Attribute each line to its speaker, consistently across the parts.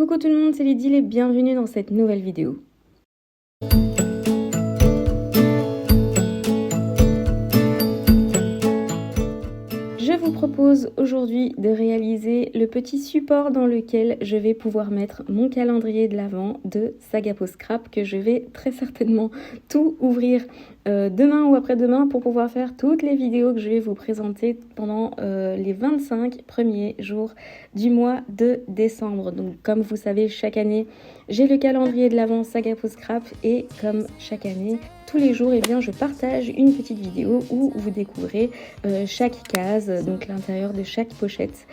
Speaker 1: Coucou tout le monde, c'est Lydie et bienvenue dans cette nouvelle vidéo. Je vous propose aujourd'hui de réaliser le petit support dans lequel je vais pouvoir mettre mon calendrier de l'Avent de Sagapo Scrap que je vais très certainement tout ouvrir demain ou après-demain pour pouvoir faire toutes les vidéos que je vais vous présenter pendant les 25 premiers jours du mois de décembre. Donc comme vous savez, chaque année, j'ai le calendrier de l'Avent Sagapo Scrap et comme chaque année, tous les jours, je partage une petite vidéo où vous découvrez chaque case, donc l'intérieur de chaque pochette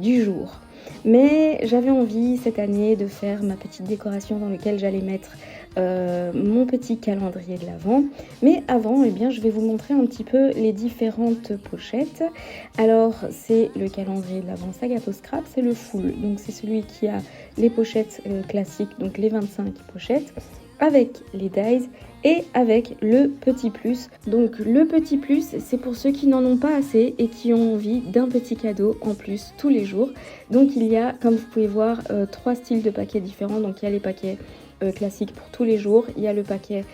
Speaker 1: du jour. Mais j'avais envie cette année de faire ma petite décoration dans laquelle j'allais mettre mon petit calendrier de l'Avent. Mais avant, je vais vous montrer un petit peu les différentes pochettes. Alors, c'est le calendrier de l'Avent Sagapo Scrap, c'est le full. Donc, c'est celui qui a les pochettes classiques, donc les 25 pochettes, avec les dies et avec le petit plus. Donc le petit plus, c'est pour ceux qui n'en ont pas assez et qui ont envie d'un petit cadeau en plus tous les jours. Donc il y a, comme vous pouvez voir, 3 styles de paquets différents. Donc il y a les paquets classiques pour tous les jours, il y a le paquet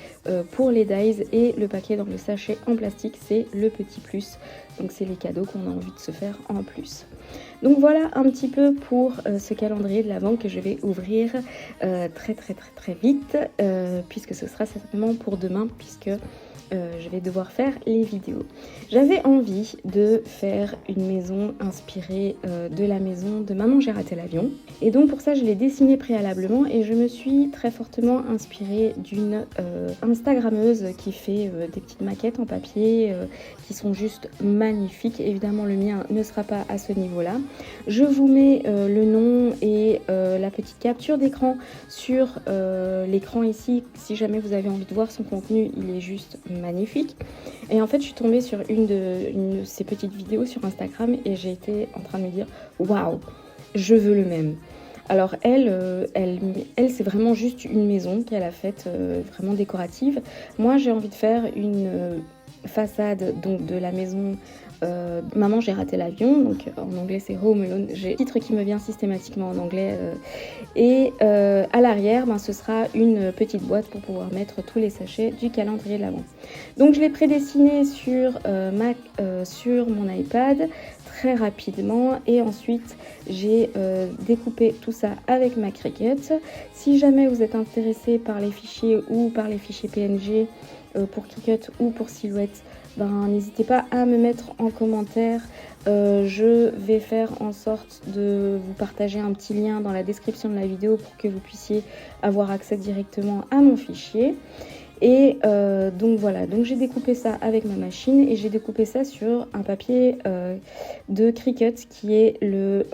Speaker 1: pour les dies et le paquet dans le sachet en plastique, c'est le petit plus. Donc c'est les cadeaux qu'on a envie de se faire en plus. Donc voilà un petit peu pour ce calendrier de l'Avent que je vais ouvrir très vite puisque ce sera certainement pour demain puisque je vais devoir faire les vidéos. J'avais envie de faire une maison inspirée de la maison de Maman j'ai raté l'avion. Et donc pour ça je l'ai dessinée préalablement et je me suis très fortement inspirée d'une Instagrammeuse qui fait des petites maquettes en papier qui sont juste magnifiques. Évidemment le mien ne sera pas à ce niveau-là. Je vous mets le nom et la petite capture d'écran sur l'écran ici. Si jamais vous avez envie de voir son contenu, il est juste magnifique. Et en fait je suis tombée sur une de ces petites vidéos sur Instagram et j'ai été en train de me dire waouh, je veux le même. Alors elle c'est vraiment juste une maison qu'elle a faite vraiment décorative. Moi j'ai envie de faire une façade donc de la maison Maman j'ai raté l'avion, donc en anglais c'est Home Alone, j'ai le titre qui me vient systématiquement en anglais et à l'arrière ce sera une petite boîte pour pouvoir mettre tous les sachets du calendrier de l'Avent. Donc je l'ai prédessiné sur mon iPad très rapidement et ensuite j'ai découpé tout ça avec ma Cricut. Si jamais vous êtes intéressé par les fichiers ou par les fichiers PNG pour Cricut ou pour Silhouette, n'hésitez pas à me mettre en commentaire. Je vais faire en sorte de vous partager un petit lien dans la description de la vidéo pour que vous puissiez avoir accès directement à mon fichier. Et donc voilà, donc j'ai découpé ça avec ma machine et j'ai découpé ça sur un papier de Cricut qui est le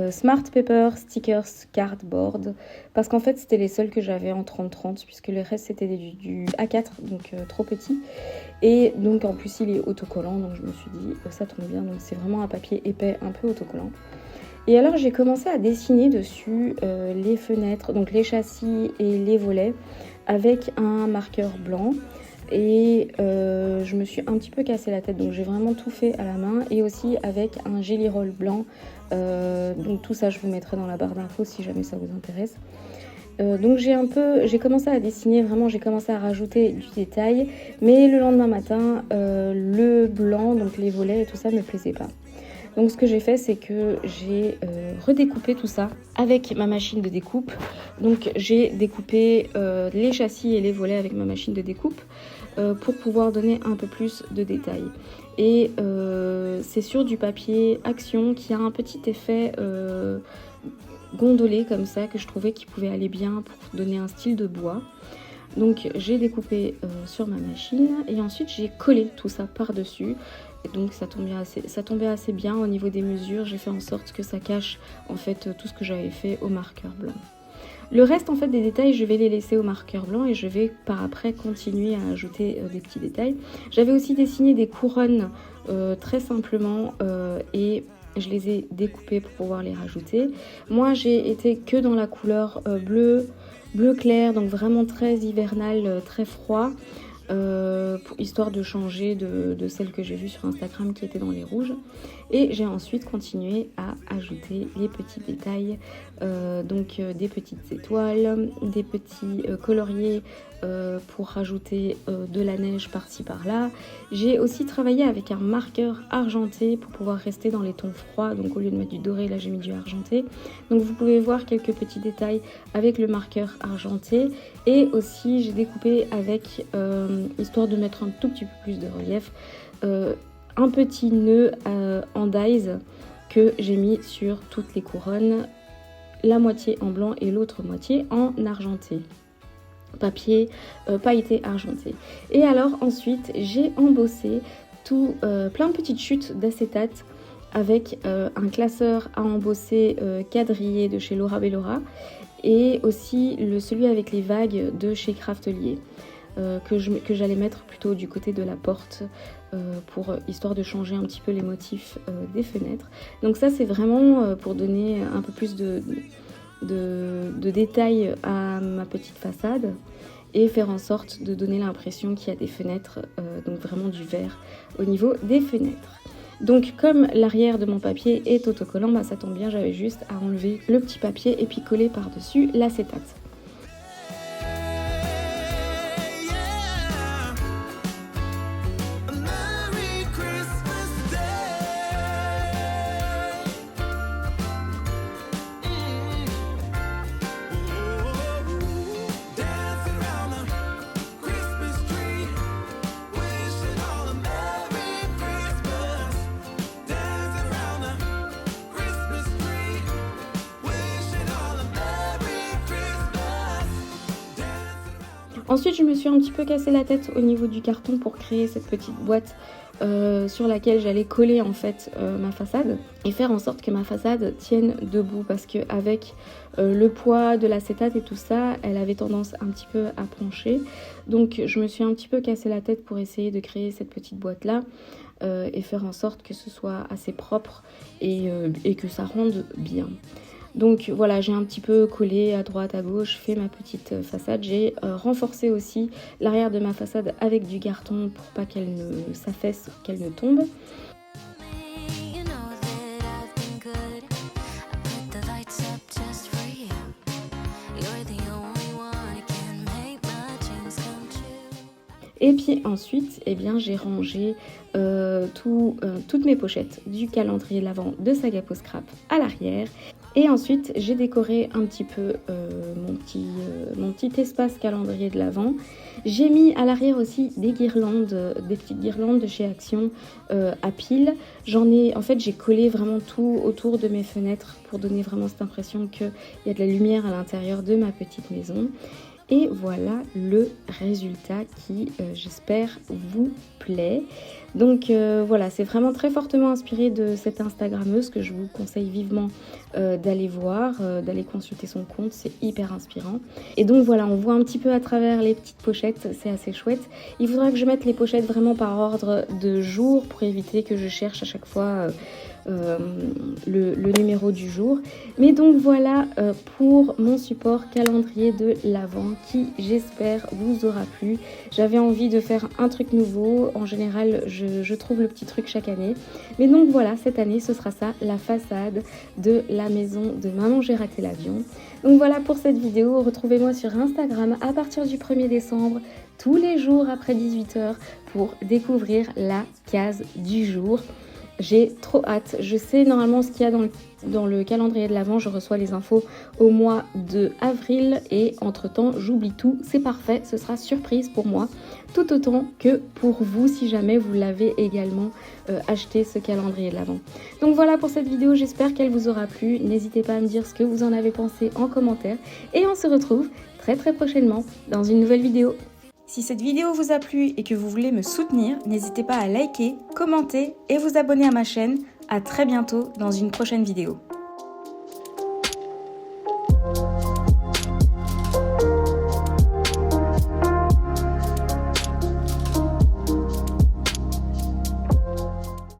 Speaker 1: Smart Paper Stickers Cardboard, parce qu'en fait c'était les seuls que j'avais en 30-30 puisque le reste c'était du A4, donc trop petit, et donc en plus il est autocollant, donc je me suis dit ça tombe bien, donc c'est vraiment un papier épais un peu autocollant. Et alors j'ai commencé à dessiner dessus les fenêtres, donc les châssis et les volets avec un marqueur blanc. Et je me suis un petit peu cassé la tête, donc j'ai vraiment tout fait à la main et aussi avec un Gelly Roll blanc. Donc tout ça je vous mettrai dans la barre d'infos si jamais ça vous intéresse. Donc j'ai commencé à dessiner, vraiment j'ai commencé à rajouter du détail, mais le lendemain matin le blanc, donc les volets et tout ça me plaisait pas. Donc ce que j'ai fait, c'est que j'ai redécoupé tout ça avec ma machine de découpe. Donc j'ai découpé les châssis et les volets avec ma machine de découpe pour pouvoir donner un peu plus de détails. Et c'est sur du papier Action qui a un petit effet gondolé comme ça que je trouvais qui pouvait aller bien pour donner un style de bois. Donc j'ai découpé sur ma machine et ensuite j'ai collé tout ça par-dessus. Donc ça tombait assez bien au niveau des mesures. J'ai fait en sorte que ça cache en fait tout ce que j'avais fait au marqueur blanc. Le reste en fait des détails, je vais les laisser au marqueur blanc et je vais par après continuer à ajouter des petits détails. J'avais aussi dessiné des couronnes très simplement et je les ai découpées pour pouvoir les rajouter. Moi j'ai été que dans la couleur bleu clair, donc vraiment très hivernal, très froid. histoire de changer de celle que j'ai vue sur Instagram qui était dans les rouges. Et j'ai ensuite continué à ajouter les petits détails, des petites étoiles, des petits coloriés pour rajouter de la neige par-ci par-là. J'ai aussi travaillé avec un marqueur argenté pour pouvoir rester dans les tons froids, donc au lieu de mettre du doré, là j'ai mis du argenté. Donc vous pouvez voir quelques petits détails avec le marqueur argenté, et aussi j'ai découpé avec, histoire de mettre un tout petit peu plus de relief, un petit nœud en dies que j'ai mis sur toutes les couronnes, la moitié en blanc et l'autre moitié en argenté. Papier pailleté argenté. Et alors ensuite j'ai embossé plein de petites chutes d'acétate avec un classeur à embosser quadrillé de chez Laura Bellora, et aussi celui avec les vagues de chez Craftelier que j'allais mettre plutôt du côté de la porte histoire de changer un petit peu les motifs des fenêtres. Donc ça c'est vraiment pour donner un peu plus de détails à ma petite façade et faire en sorte de donner l'impression qu'il y a des fenêtres, donc vraiment du vert au niveau des fenêtres. Donc comme l'arrière de mon papier est autocollant, bah, ça tombe bien, j'avais juste à enlever le petit papier et puis coller par-dessus l'acétate. Ensuite, je me suis un petit peu cassé la tête au niveau du carton pour créer cette petite boîte sur laquelle j'allais coller en fait ma façade et faire en sorte que ma façade tienne debout, parce qu'avec le poids de l'acétate et tout ça, elle avait tendance un petit peu à pencher. Donc je me suis un petit peu cassé la tête pour essayer de créer cette petite boîte là et faire en sorte que ce soit assez propre et que ça rende bien. Donc voilà, j'ai un petit peu collé à droite, à gauche, fait ma petite façade. J'ai renforcé aussi l'arrière de ma façade avec du carton pour pas qu'elle ne s'affaisse, qu'elle ne tombe. Et puis ensuite, eh bien, j'ai rangé toutes mes pochettes du calendrier de l'Avent de Sagapo Scrap à l'arrière. Et ensuite, j'ai décoré un petit peu mon petit espace calendrier de l'Avent. J'ai mis à l'arrière aussi des guirlandes, des petites guirlandes de chez Action à piles. En fait, j'ai collé vraiment tout autour de mes fenêtres pour donner vraiment cette impression qu'il y a de la lumière à l'intérieur de ma petite maison. Et voilà le résultat qui, j'espère, vous plaît. Donc voilà, c'est vraiment très fortement inspiré de cette Instagrammeuse que je vous conseille vivement d'aller voir, d'aller consulter son compte, c'est hyper inspirant. Et donc voilà, on voit un petit peu à travers les petites pochettes, c'est assez chouette. Il faudra que je mette les pochettes vraiment par ordre de jour pour éviter que je cherche à chaque fois le numéro du jour. Mais donc voilà pour mon support calendrier de l'Avent qui, j'espère, vous aura plu. J'avais envie de faire un truc nouveau. En général, je trouve le petit truc chaque année. Mais donc voilà, cette année, ce sera ça, la façade de la maison de Maman j'ai raté l'avion. Donc voilà pour cette vidéo. Retrouvez-moi sur Instagram à partir du 1er décembre, tous les jours après 18 h pour découvrir la case du jour. J'ai trop hâte. Je sais normalement ce qu'il y a dans le calendrier de l'Avent. Je reçois les infos au mois de avril et entre temps j'oublie tout. C'est parfait, ce sera surprise pour moi. Tout autant que pour vous si jamais vous l'avez également acheté, ce calendrier de l'Avent. Donc voilà pour cette vidéo, j'espère qu'elle vous aura plu. N'hésitez pas à me dire ce que vous en avez pensé en commentaire. Et on se retrouve très prochainement dans une nouvelle vidéo.
Speaker 2: Si cette vidéo vous a plu et que vous voulez me soutenir, n'hésitez pas à liker, commenter et vous abonner à ma chaîne. À très bientôt dans une prochaine vidéo.